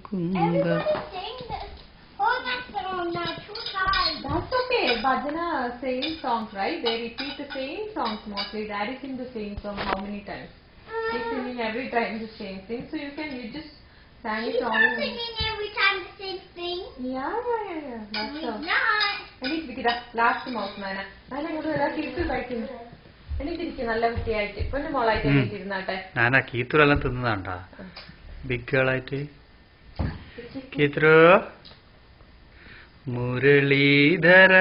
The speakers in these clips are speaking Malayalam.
Mukunda. That's okay. Bhajana same songs, right? They repeat the same songs mostly. Daddy sing the same song how many times? He's singing every time the same thing. So you just sang it all. He's singing every time the same thing. Yeah. That's He's all. not. എണീറ്റിരിക്കടാ ലാസ്റ്റ് മൗസ് നാന അങ്ങോട്ട് വരാ കീത്ത് കഴിക്കുന്നു എണീറ്റിരിക്കും നല്ല കുട്ടിയായിട്ട് പൊന്നു മോളായിട്ട് എണീറ്റിരുന്നാട്ടെ ഞാനാ കീത്തുരെല്ലാം തിന്നതാണ്ടാ ബിഗ് ഗേളായിട്ട് കീത്രു മുരളീധര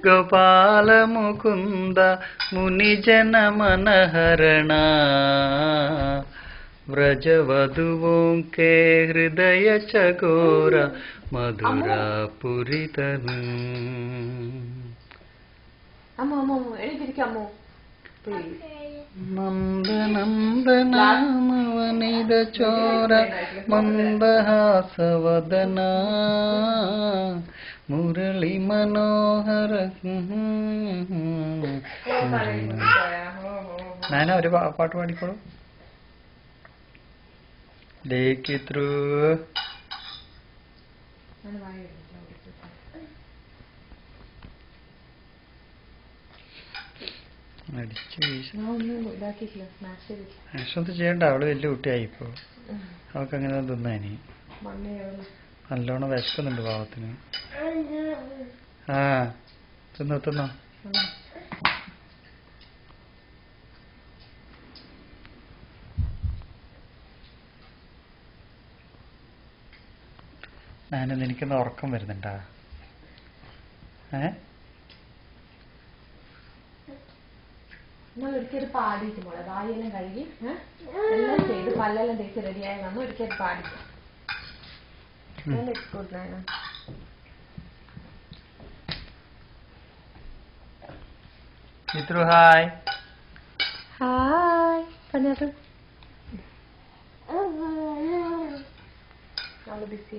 ഗോപാല മുകുന്ദ മുനിജന മനഹരണ വ്രജവധുവോं के हृदय चकोर മധുരാപുരിതനു അമ്മോ എണീറ്റിരിക്കാമോ നന്ദനന്ദനാമവനിത ചോര മന്ദഹാസവദന മുരളി മനോഹര നാന ഒരു പാട്ട് പാടിക്കോളൂ ലേക്കിത്രൂ അടിച്ചു വീശൊന്നും ചെയ്യണ്ട അവള് വലിയ കുട്ടിയായി ഇപ്പൊ അവൾക്ക് അങ്ങനെ തിന്നാനി നല്ലോണം വിശക്കുന്നുണ്ട് പാവത്തിന് ആ തിന്നോ ഞാനത് എനിക്കൊന്ന് ഉറക്കം വരുന്നുണ്ടാ ഒരിക്കലും പാടിയിട്ട് മോളെ വായെല്ലാം കഴുകി എല്ലാം ചെയ്ത് പല്ലെല്ലാം തേച്ച് റെഡിയായി വന്നു ഒരിക്കലും പാടിക്കും ചിത്രു ഹായ് ഹായ് പറഞ്ഞത് ബിസി